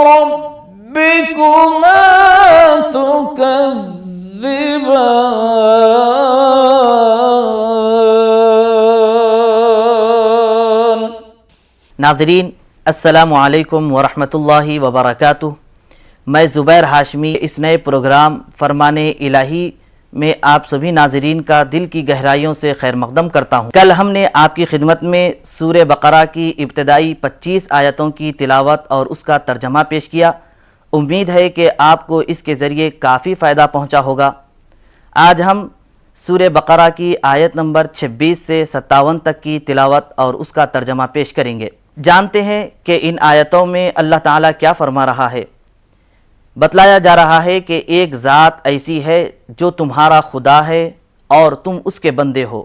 ربكما تكذبان۔ ناظرین السلام علیکم ورحمۃ اللہ وبرکاتہ۔ میں زبیر ہاشمی اس نئے پروگرام فرمان الہی میں آپ سبھی ناظرین کا دل کی گہرائیوں سے خیر مقدم کرتا ہوں۔ کل ہم نے آپ کی خدمت میں سورہ بقرہ کی ابتدائی 25 آیتوں کی تلاوت اور اس کا ترجمہ پیش کیا۔ امید ہے کہ آپ کو اس کے ذریعے کافی فائدہ پہنچا ہوگا۔ آج ہم سورہ بقرہ کی آیت نمبر 26 سے 57 تک کی تلاوت اور اس کا ترجمہ پیش کریں گے۔ جانتے ہیں کہ ان آیتوں میں اللہ تعالیٰ کیا فرما رہا ہے۔ بتلایا جا رہا ہے کہ ایک ذات ایسی ہے جو تمہارا خدا ہے اور تم اس کے بندے ہو،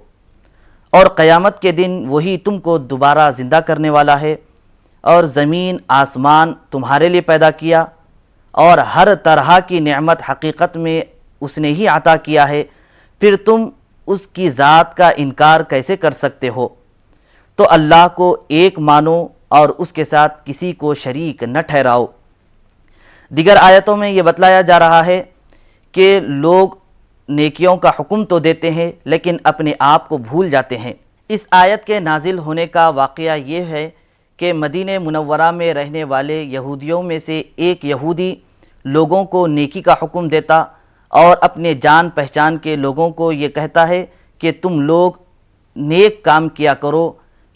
اور قیامت کے دن وہی تم کو دوبارہ زندہ کرنے والا ہے، اور زمین آسمان تمہارے لیے پیدا کیا، اور ہر طرح کی نعمت حقیقت میں اس نے ہی عطا کیا ہے، پھر تم اس کی ذات کا انکار کیسے کر سکتے ہو؟ تو اللہ کو ایک مانو اور اس کے ساتھ کسی کو شریک نہ ٹھہراؤ۔ دیگر آیتوں میں یہ بتلایا جا رہا ہے کہ لوگ نیکیوں کا حکم تو دیتے ہیں لیکن اپنے آپ کو بھول جاتے ہیں۔ اس آیت کے نازل ہونے کا واقعہ یہ ہے کہ مدینہ منورہ میں رہنے والے یہودیوں میں سے ایک یہودی لوگوں کو نیکی کا حکم دیتا اور اپنے جان پہچان کے لوگوں کو یہ کہتا ہے کہ تم لوگ نیک کام کیا کرو،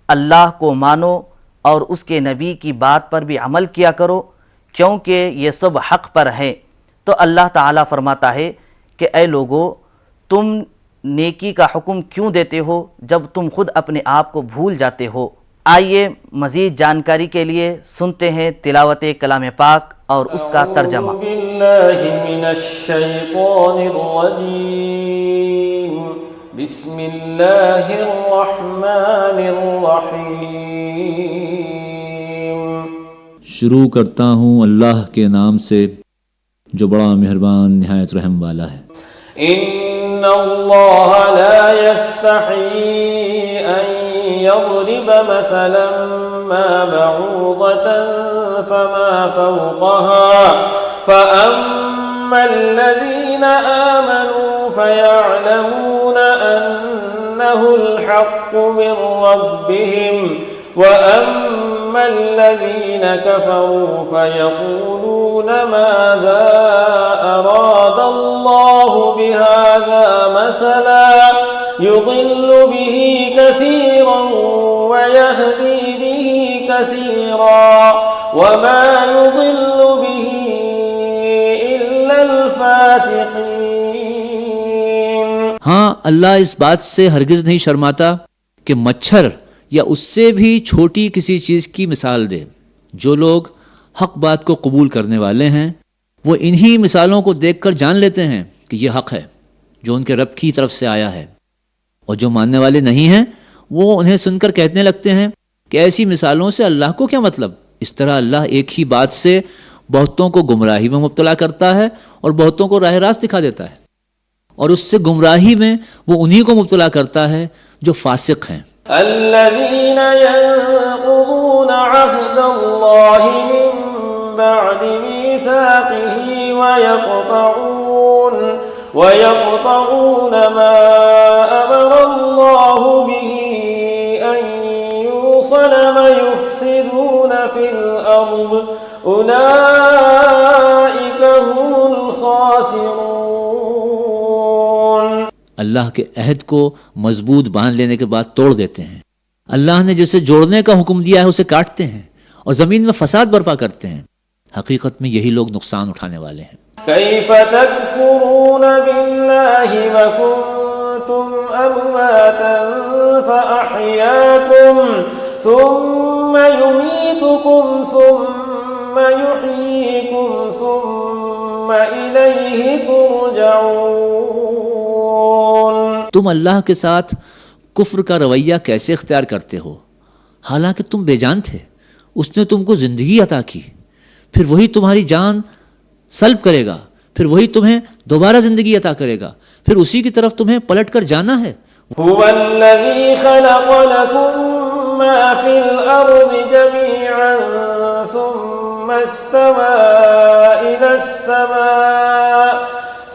اللہ کو مانو اور اس کے نبی کی بات پر بھی عمل کیا کرو، کیونکہ یہ سب حق پر ہیں۔ تو اللہ تعالیٰ فرماتا ہے کہ اے لوگو، تم نیکی کا حکم کیوں دیتے ہو جب تم خود اپنے آپ کو بھول جاتے ہو؟ آئیے مزید جانکاری کے لیے سنتے ہیں تلاوت کلام پاک اور اس کا ترجمہ۔ اعوذ باللہ من الشیطان الرجیم، بسم اللہ الرحمن الرحیم۔ شروع کرتا ہوں اللہ کے نام سے جو بڑا مہربان نہایت رحم والا ہے۔ ان اللہ لا یستحی ان یضرب مثلا ما بعوضة فما فوقها فأما الذین آمنوا فيعلمون انه الحق من ربهم وأما الذين كفروا فيقولون ماذا أراد الله بهذا مثلا يضل به كثيرا ويهدي به كثيرا وما يضل به إلا الفاسقين۔ ہاں، اللہ اس بات سے ہرگز نہیں شرماتا کہ مچھر یا اس سے بھی چھوٹی کسی چیز کی مثال دے۔ جو لوگ حق بات کو قبول کرنے والے ہیں وہ انہی مثالوں کو دیکھ کر جان لیتے ہیں کہ یہ حق ہے جو ان کے رب کی طرف سے آیا ہے، اور جو ماننے والے نہیں ہیں وہ انہیں سن کر کہنے لگتے ہیں کہ ایسی مثالوں سے اللہ کو کیا مطلب۔ اس طرح اللہ ایک ہی بات سے بہتوں کو گمراہی میں مبتلا کرتا ہے اور بہتوں کو راہ راست دکھا دیتا ہے، اور اس سے گمراہی میں وہ انہی کو مبتلا کرتا ہے جو فاسق ہیں۔ الذين ينقضون عهد الله من بعد ميثاقه ويقطعون ما أمر الله به أن يوصل ويفسدون في الأرض أولئك هم الخاسرون۔ اللہ کے عہد کو مضبوط باندھ لینے کے بعد توڑ دیتے ہیں۔ اللہ نے جسے جوڑنے کا حکم دیا ہے اسے کاٹتے ہیں اور زمین میں فساد برپا کرتے ہیں۔ حقیقت میں یہی لوگ نقصان اٹھانے والے ہیں۔ کیف تکفرون باللہ وکنتم امواتا فاحیاکم ثم یمیتکم ثم یحییکم ثم الیہ ترجعون۔ تم اللہ کے ساتھ کفر کا رویہ کیسے اختیار کرتے ہو حالانکہ تم بے جان تھے؟ اس نے تم کو زندگی عطا کی، پھر وہی تمہاری جان سلب کرے گا، پھر وہی تمہیں دوبارہ زندگی عطا کرے گا، پھر اسی کی طرف تمہیں پلٹ کر جانا ہے۔ هو الذی خلق لکم ما فی الارض جمیعا ثم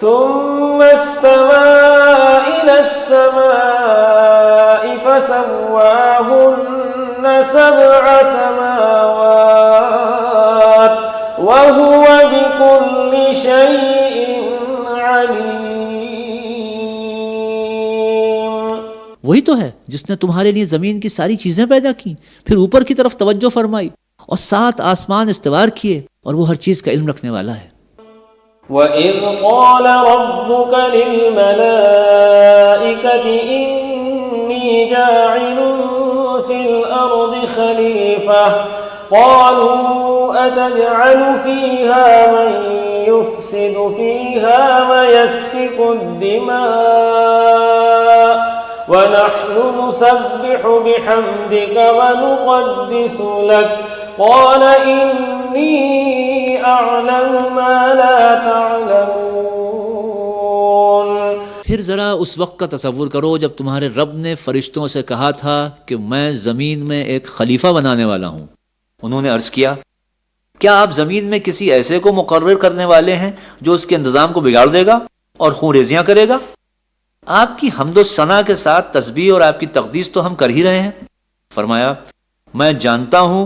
ثم استوى إلى السماء فسواهن سبع سماوات وهو بكل شيء عليم. وہی تو ہے جس نے تمہارے لیے زمین کی ساری چیزیں پیدا کی، پھر اوپر کی طرف توجہ فرمائی اور 7 آسمان استوار کیے، اور وہ ہر چیز کا علم رکھنے والا ہے. وَإِذْ قَالَ رَبُّكَ لِلْمَلَائِكَةِ إِنِّي جَاعِلٌ فِي الْأَرْضِ خَلِيفَةً قَالُوا أَتَجْعَلُ فِيهَا مَن يُفْسِدُ فِيهَا وَيَسْفِكُ الدِّمَاءَ وَنَحْنُ نُسَبِّحُ بِحَمْدِكَ وَنُقَدِّسُ لَكَ قَالَ إِنِّي أَعْلَمُ مَا لَا تَعْلَمُونَ. پھر ذرا اس وقت کا تصور کرو جب تمہارے رب نے فرشتوں سے کہا تھا کہ میں زمین میں ایک خلیفہ بنانے والا ہوں. انہوں نے عرض کیا، کیا آپ زمین میں کسی ایسے کو مقرر کرنے والے ہیں جو اس کے انتظام کو بگاڑ دے گا اور خون ریزیاں کرے گا؟ آپ کی حمد و ثنا کے ساتھ تسبیح اور آپ کی تقدیس تو ہم کر ہی رہے ہیں. فرمایا، میں جانتا ہوں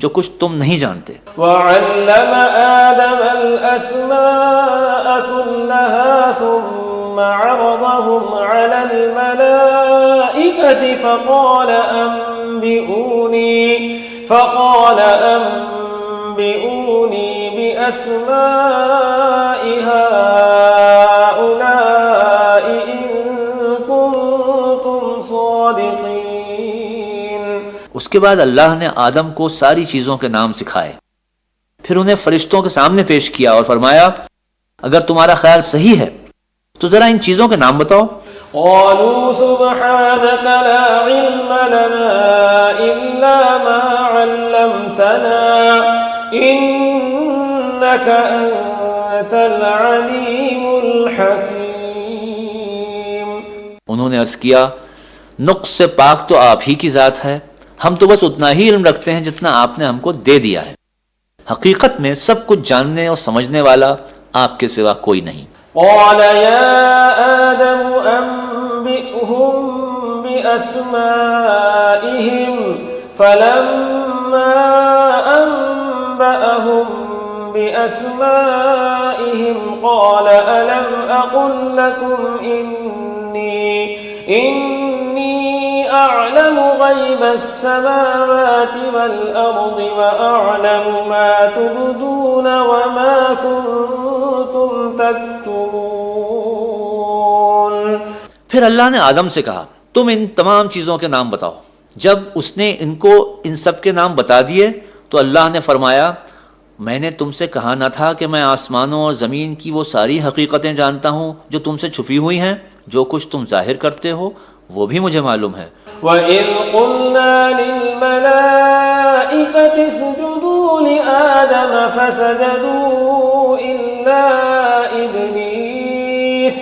جو کچھ تم نہیں جانتے. وَعَلَّمَ آدَمَ الْأَسْمَاءَ كُلَّهَا ثُمَّ عَرَضَهُمْ عَلَى الْمَلَائِكَةِ فَقَالَ أَنبِئُونِي بِأَسْمَاءِ هَؤُلَاءِ إِن كُنتُمْ صَادِقِينَ. اس کے بعد اللہ نے آدم کو ساری چیزوں کے نام سکھائے، پھر انہیں فرشتوں کے سامنے پیش کیا اور فرمایا، اگر تمہارا خیال صحیح ہے تو ذرا ان چیزوں کے نام بتاؤ. قالوا سبحانك لا علم لنا إلا ما علمتنا إنك أنت العليم الحكيم. انہوں نے عرض کیا، نقص سے پاک تو آپ ہی کی ذات ہے، ہم تو بس اتنا ہی علم رکھتے ہیں جتنا آپ نے ہم کو دے دیا ہے. حقیقت میں سب کچھ جاننے اور سمجھنے والا آپ کے سوا کوئی نہیں. قال يا آدم أنبئهم بأسمائهم فلما أنبأهم بأسمائهم قال ألم أقل لكم إني أعلم غيب السماوات والأرض وأعلم ما تبدون وما كنتم تكتمون. پھر اللہ نے آدم سے کہا، تم ان تمام چیزوں کے نام بتاؤ. جب اس نے ان کو ان سب کے نام بتا دیے تو اللہ نے فرمایا، میں نے تم سے کہا نہ تھا کہ میں آسمانوں اور زمین کی وہ ساری حقیقتیں جانتا ہوں جو تم سے چھپی ہوئی ہیں؟ جو کچھ تم ظاہر کرتے ہو وہ بھی مجھے معلوم ہے. وَإِذْ قُلْنَا لِلْمَلَائِكَةِ اسْجُدُوا لِآدَمَ فَسَجَدُوا إِلَّا إِبْلِيسَ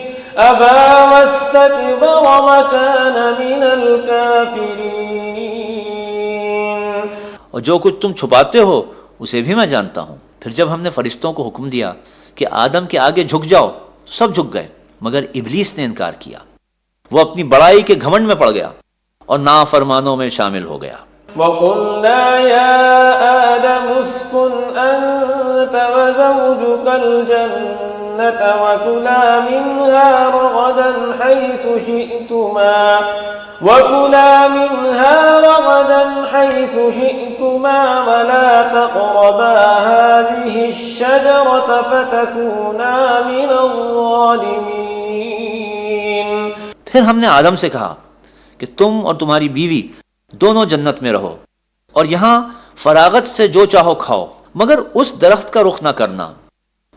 أَبَى وَاسْتَكْبَرَ وَكَانَ مِنَ الْكَافِرِينَ. اور جو کچھ تم چھپاتے ہو اسے بھی میں جانتا ہوں. پھر جب ہم نے فرشتوں کو حکم دیا کہ آدم کے آگے جھک جاؤ تو سب جھک گئے مگر ابلیس نے انکار کیا. وہ اپنی بڑائی کے گھمنڈ میں پڑ گیا اور نافرمانوں میں شامل ہو گیا. وَقُلْنَا يَا آدَمُ اسْكُنْ أَنْتَ وَزَوْجُكَ الْجَنَّةَ وَكُلَا مِنْهَا رَغَدًا حَيْثُ شِئْتُمَا وَلَا تَقْرَبَا هَذِهِ الشَّجَرَةَ فَتَكُونَا مِنَ الظَّالِمِينَ. پھر ہم نے آدم سے کہا کہ تم اور تمہاری بیوی دونوں جنت میں رہو اور یہاں فراغت سے جو چاہو کھاؤ مگر اس درخت کا رخ نہ کرنا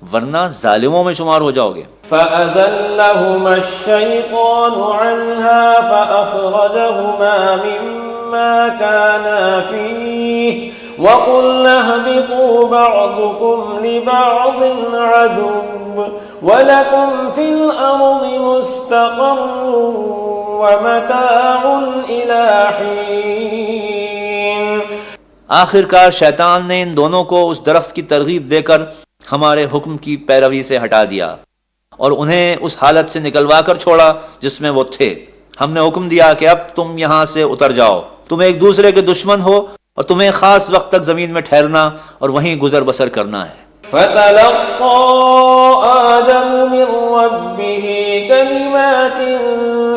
ورنہ ظالموں میں شمار ہو جاؤ گے. فَأَزَلَّهُمَا الشَّيْطَانُ عَنْهَا فَأَخْرَجَهُمَا مِمَّا كَانَا فِيهِ وَقُلْنَا اهْبِطُوا بَعْضُكُمْ لِبَعْضٍ عَدُوٌّ وَلَكُمْ فِي الْأَرْضِ مُسْتَقَرٌّ وَمَتَاعٌ إِلَىٰ حِينٍ. آخر کار شیطان نے ان دونوں کو اس درخت کی ترغیب دے کر ہمارے حکم کی پیروی سے ہٹا دیا اور انہیں اس حالت سے نکلوا کر چھوڑا جس میں وہ تھے۔ ہم نے حکم دیا کہ اب تم یہاں سے اتر جاؤ، تم ایک دوسرے کے دشمن ہو اور تمہیں خاص وقت تک زمین میں ٹھہرنا اور وہیں گزر بسر کرنا ہے۔ فتلقى آدم من ربه كلمات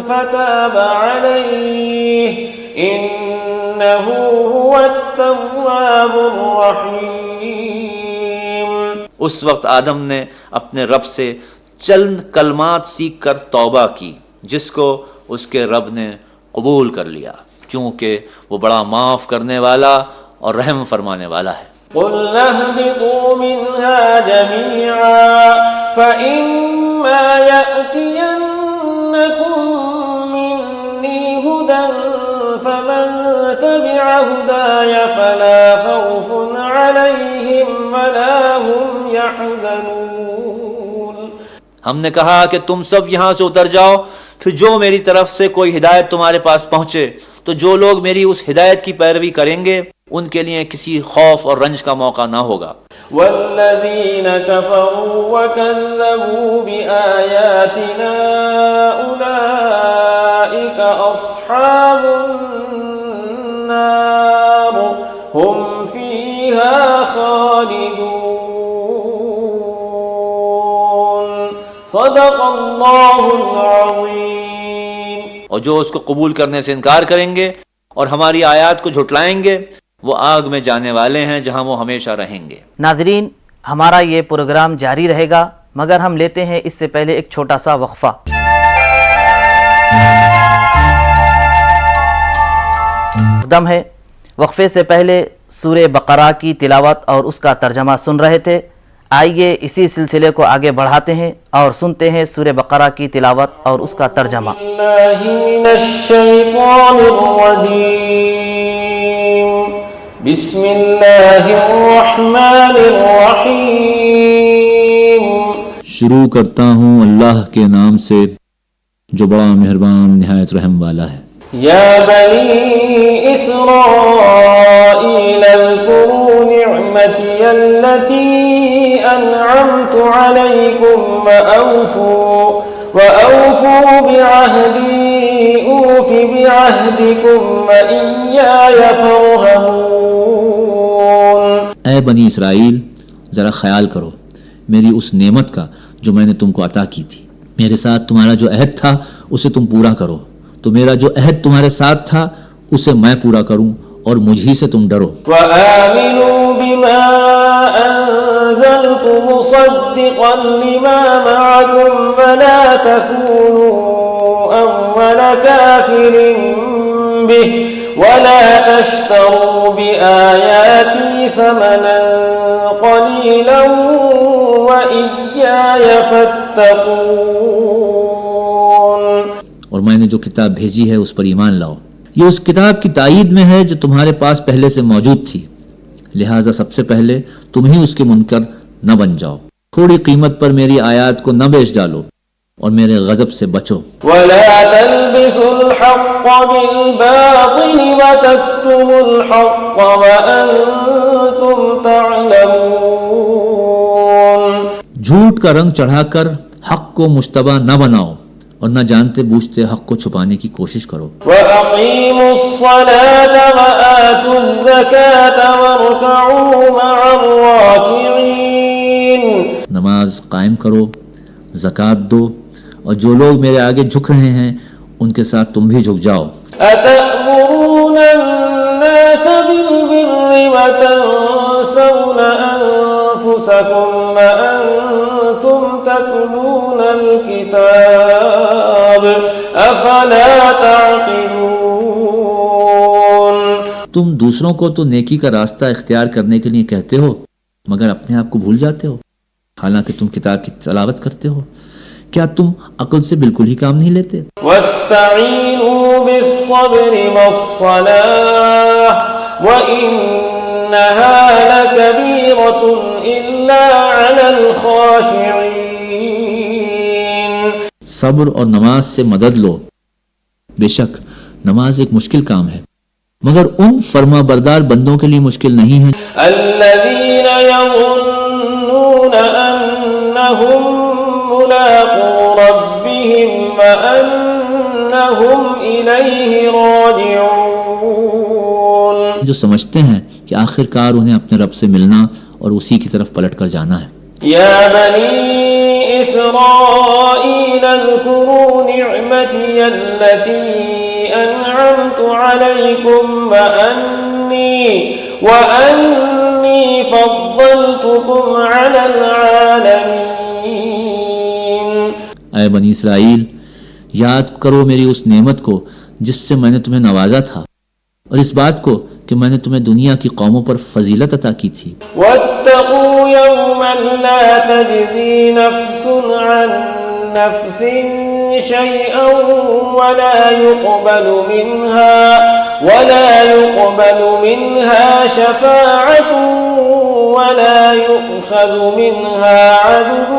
فتاب عليه إنه هو التواب الرحيم۔ اس وقت آدم نے اپنے رب سے چند کلمات سیکھ کر توبہ کی جس کو اس کے رب نے قبول کر لیا، کیونکہ وہ بڑا معاف کرنے والا اور رحم فرمانے والا ہے۔ قُلْنَا اهْبِطُوا مِنْهَا جَمِيعًا فَإِمَّا يَأْتِيَنَّكُمْ مِنِّي هُدًى فَمَن تَبِعَ هُدَايَ فَلَا خَوْفٌ عَلَيْهِمْ وَلَا هُمْ يَحْزَنُونَ۔ ہم نے کہا کہ تم سب یہاں سے اتر جاؤ، پھر جو میری طرف سے کوئی ہدایت تمہارے پاس پہنچے تو جو لوگ میری اس ہدایت کی پیروی کریں گے ان کے لیے کسی خوف اور رنج کا موقع نہ ہوگا۔ والذین کفروا وکذبوا بآیاتنا اولئک اصحاب النار هم فیہا خالدون۔ صدق اللہ العظیم۔ اور جو اس کو قبول کرنے سے انکار کریں گے اور ہماری آیات کو جھٹلائیں گے وہ آگ میں جانے والے ہیں جہاں وہ ہمیشہ رہیں گے۔ ناظرین، ہمارا یہ پروگرام جاری رہے گا مگر ہم لیتے ہیں اس سے پہلے ایک چھوٹا سا وقفہ۔ مقدم ہے، وقفے سے پہلے سورہ بقرہ کی تلاوت اور اس کا ترجمہ سن رہے تھے۔ آئیے اسی سلسلے کو آگے بڑھاتے ہیں اور سنتے ہیں سورہ بقرہ کی تلاوت اور اس کا ترجمہ۔ اللہ من الشیطان الرجیم، بسم اللہ الرحمن الرحیم۔ شروع کرتا ہوں اللہ کے نام سے جو بڑا مہربان نہایت رحم والا ہے۔ یا بنی اسرائیل اذکروا نعمتی التي انعمت علیکم وأوفوا بعہدی اوف بعہدکم وإیای فارہبون۔ اے بنی اسرائیل، ذرا خیال کرو میری اس نعمت کا جو میں نے تم کو عطا کی تھی۔ میرے ساتھ تمہارا جو عہد تھا اسے تم پورا کرو، تو میرا جو عہد تمہارے ساتھ تھا اسے میں پورا کروں اور مجھ ہی سے تم ڈرو۔ وآمنوا بما أنزلت مصدقا لما معكم ولا تكونوا أول كافر به ولا تشتروا بآياتي ثمنا قليلا وإياي فاتقون۔ اور میں نے جو کتاب بھیجی ہے اس پر ایمان لاؤ، یہ اس کتاب کی تائید میں ہے جو تمہارے پاس پہلے سے موجود تھی، لہٰذا سب سے پہلے تم ہی اس کے منکر نہ بن جاؤ، تھوڑی قیمت پر میری آیات کو نہ بیچ ڈالو اور میرے غضب سے بچو۔ وَلَا تَلْبِسُوا الْحَقَّ بِالْبَاطِلِ وَتَكْتُمُوا الْحَقَّ وَأَنْتُمْ تَعْلَمُونَ۔ جھوٹ کا رنگ چڑھا کر حق کو مشتبہ نہ بناؤ اور نہ جانتے بوجھتے حق کو چھپانے کی کوشش کرو۔ وَأَقِيمُوا الصَّلَاةَ وَآتُوا الزَّكَاةَ وَارْكَعُوا مَعَ الرَّاكِعِينَ۔ نماز قائم کرو، زکوٰۃ دو، اور جو لوگ میرے آگے جھک رہے ہیں ان کے ساتھ تم بھی جھک جاؤ۔ أَتَأْمُرُونَ النَّاسَ بِالْبِرِّ وَتَنْسَوْنَ أَنفُسَكُمْ وَأَنْتُمْ تَتْلُونَ الْكِتَابَ أَفَلَا تَعْقِلُونَ۔ تم دوسروں کو تو نیکی کا راستہ اختیار کرنے کے لیے کہتے ہو مگر اپنے آپ کو بھول جاتے ہو، حالانکہ تم کتاب کی تلاوت کرتے ہو۔ کیا تم عقل سے بالکل ہی کام نہیں لیتے؟ وَاسْتَعِينُوا بِالصَّبْرِ وَالصَّلَاةِ وَإِنَّهَا لَكَبِيرَةٌ إِلَّا عَلَى الْخَاشِعِينَ۔ صبر اور نماز سے مدد لو، بے شک نماز ایک مشکل کام ہے مگر ان فرما بردار بندوں کے لیے مشکل نہیں ہے الذين يظنون أنهم ملاقو ربهم وأنهم إليه راجعون، جو سمجھتے ہیں کہ آخر کار انہیں اپنے رب سے ملنا اور اسی کی طرف پلٹ کر جانا ہے۔ يا بني إسرائيل اذكروا نعمتي التي أنعمت عليكم وأني فضلتكم على العالمين۔ اے بنی اسرائیل، یاد کرو میری اس نعمت کو جس سے میں نے تمہیں نوازا تھا، اور اس بات کو کہ میں نے تمہیں دنیا کی قوموں پر فضیلت عطا کی تھی۔ واتقوا يوما لا تجزي نفس عن نفس شيئا ولا يقبل منها شفاعة ولا يؤخذ منها عدل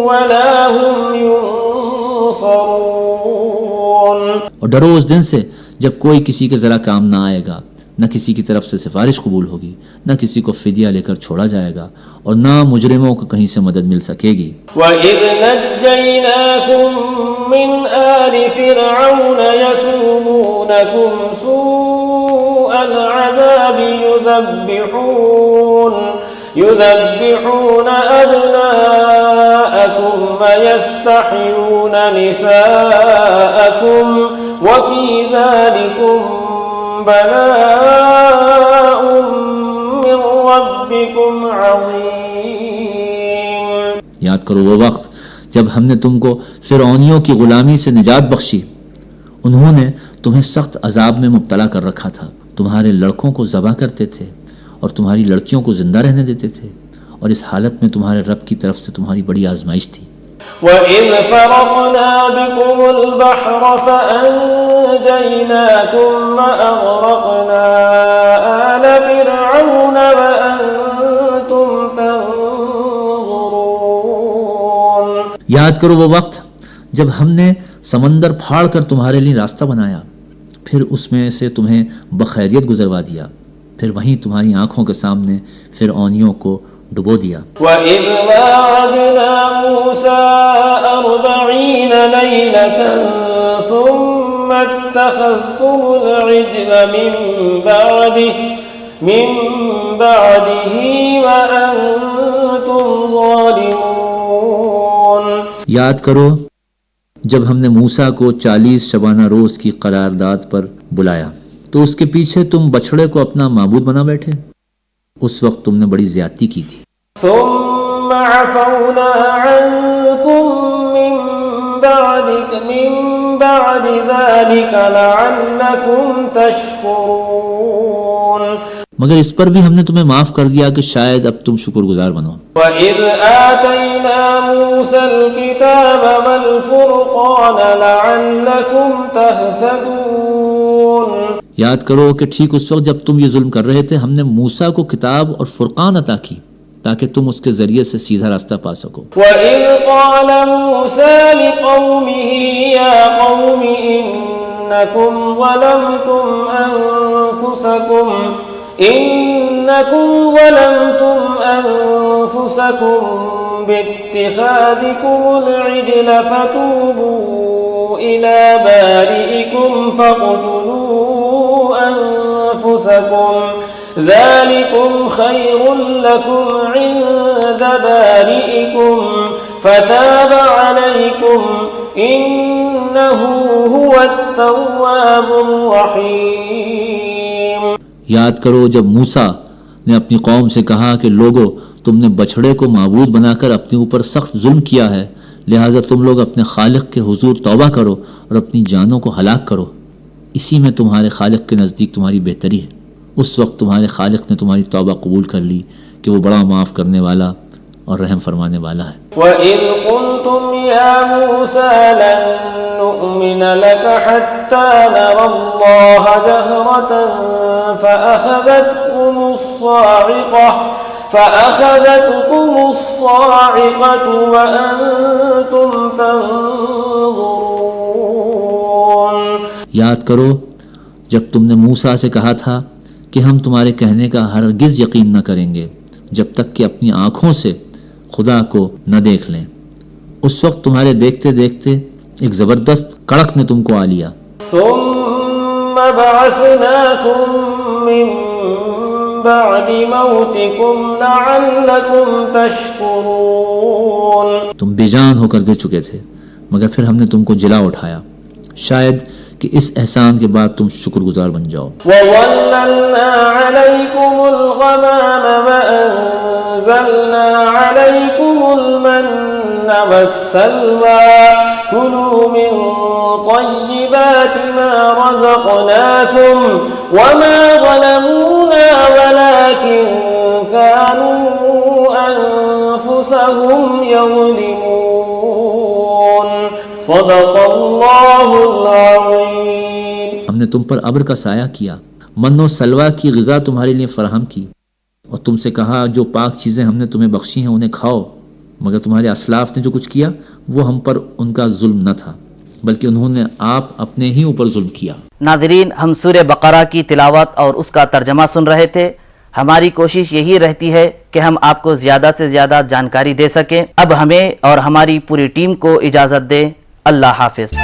ولا هم ينصرون۔ اور ڈرو اس دن سے جب کوئی کسی کے ذرا کام نہ آئے گا، نہ کسی کی طرف سے سفارش قبول ہوگی، نہ کسی کو فدیہ لے کر چھوڑا جائے گا، اور نہ مجرموں کو کہیں سے مدد مل سکے گی۔ وَإِذْ نَجَّيْنَاكُمْ مِنْ آلِ فِرْعَوْنَ يَسُومُونَكُمْ سُوءَ الْعَذَابِ يُذَبِّحُونَ أَبْنَاءَكُمْ وَيَسْتَحْيُونَ نِسَاءَكُمْ وَفِي ذَلِكُمْ بلاء من ربكم عظیم۔ یاد کرو وہ وقت جب ہم نے تم کو فرعونیوں کی غلامی سے نجات بخشی، انہوں نے تمہیں سخت عذاب میں مبتلا کر رکھا تھا، تمہارے لڑکوں کو ذبح کرتے تھے اور تمہاری لڑکیوں کو زندہ رہنے دیتے تھے، اور اس حالت میں تمہارے رب کی طرف سے تمہاری بڑی آزمائش تھی۔ وَإِذْ فَرَقْنَا بِكُمُ الْبَحْرَ فَأَنْجَيْنَاكُمْ وَأَغْرَقْنَا آلَ فِرْعَوْنَ وَأَنْتُمْ تَنْظُرُونَ۔ یاد کرو وہ وقت جب ہم نے سمندر پھاڑ کر تمہارے لیے راستہ بنایا، پھر اس میں سے تمہیں بخیریت گزروا دیا، پھر وہیں تمہاری آنکھوں کے سامنے فرعونیوں کو ڈبو دیا۔ وَإِذْ وَاعَدْنَا مُوسَىٰ 40 لَيْلَةً ثُمَّ اتَّخَذْتُمُ الْعِجْلَ مِن بَعْدِهِ وَأَنْتُمْ ظَالِمُونَ۔ یاد کرو جب ہم نے موسیٰ کو 40 شبانہ روز کی قرارداد پر بلایا تو اس کے پیچھے تم بچھڑے کو اپنا معبود بنا بیٹھے، اس وقت تم نے بڑی زیادتی کی تھی۔ ثم عفونا عنكم من بعد ذلك لعلكم تشكرون۔ مگر اس پر بھی ہم نے تمہیں معاف کر دیا کہ شاید اب تم شکر گزار بنو۔ وَإِذْ آتَيْنَا مُوسَى الْكِتَابَ وَالْفُرْقَانَ لَعَلَّكُمْ تَهْتَدُونَ۔ یاد کرو کہ ٹھیک اس وقت جب تم یہ ظلم کر رہے تھے، ہم نے موسیٰ کو کتاب اور فرقان عطا کی تاکہ تم اس کے ذریعے سے سیدھا راستہ پا سکو۔ وَإِذْ قَالَ مُوسَىٰ لِقَوْمِهِ يَا قَوْمِ إِنَّكُمْ ظَلَمْتُمْ أَنفُسَكُمْ بِاتِّخَاذِكُمُ الْعِجْلَ فَتُوبُوا إِلَىٰ بَارِئِكُمْ فَاقْتُلُوا أَنفُسَكُمْ ذَلِكُمْ خَيْرٌ لَكُمْ عِندَ بَارِئِكُمْ فَتَابَ عَلَيْكُمْ إِنَّهُ هُوَ التَّوَّابُ الرَّحِيمُ۔ یاد کرو جب موسیٰ نے اپنی قوم سے کہا کہ لوگو، تم نے بچھڑے کو معبود بنا کر اپنے اوپر سخت ظلم کیا ہے، لہٰذا تم لوگ اپنے خالق کے حضور توبہ کرو اور اپنی جانوں کو ہلاک کرو، اسی میں تمہارے خالق کے نزدیک تمہاری بہتری ہے۔ اس وقت تمہارے خالق نے تمہاری توبہ قبول کر لی کہ وہ بڑا معاف کرنے والا اور رحم فرمانے والا ہے۔ وَإِذْ قُلْتُمْ يَا مُوسَىٰ لَن نُّؤْمِنَ لَكَ حَتَّىٰ نَرَى اللَّهَ جَهْرَةً فَأَخَذَتْكُمُ الصَّاعِقَةُ وَأَنتُمْ تَنظُرُونَ۔ یاد کرو جب تم نے موسیٰ سے کہا تھا کہ ہم تمہارے کہنے کا ہرگز یقین نہ کریں گے جب تک کہ اپنی آنکھوں سے خدا کو نہ دیکھ لیں، اس وقت تمہارے دیکھتے دیکھتے ایک زبردست کڑک نے تم کو آ لیا۔ ثم بعثناكم من بعد موتكم لعلكم تشكرون۔ تم بے جان ہو کر گر چکے تھے مگر پھر ہم نے تم کو جلا اٹھایا، شاید کہ اس احسان کے بعد تم شکر گزار بن جاؤ۔ وَظَلَّلْنَا عَلَيْكُمُ الْغَمَامَ وَأَنزَلْنَا عَلَيْكُمُ الْمَنَّ وَالسَّلْوَىٰ كُلُوا مِن طَيِّبَاتِ مَا رَزَقْنَاكُمْ وَمَا ظَلَمُونَا وَلَٰكِن كَانُوا أَنفُسَهُمْ يَظْلِمُونَ۔ صدق اللہ العظیم۔ ہم نے تم پر ابر کا سایہ کیا، من و سلوہ کی غذا تمہارے لیے فراہم کی، اور تم سے کہا جو پاک چیزیں ہم نے تمہیں بخشی ہیں انہیں کھاؤ، مگر تمہارے اسلاف نے جو کچھ کیا وہ ہم پر ان کا ظلم نہ تھا بلکہ انہوں نے آپ اپنے ہی اوپر ظلم کیا۔ ناظرین، ہم سورہ بقرہ کی تلاوت اور اس کا ترجمہ سن رہے تھے۔ ہماری کوشش یہی رہتی ہے کہ ہم آپ کو زیادہ سے زیادہ جانکاری دے سکیں۔ اب ہمیں اور ہماری پوری ٹیم کو اجازت دیں۔ اللہ حافظ۔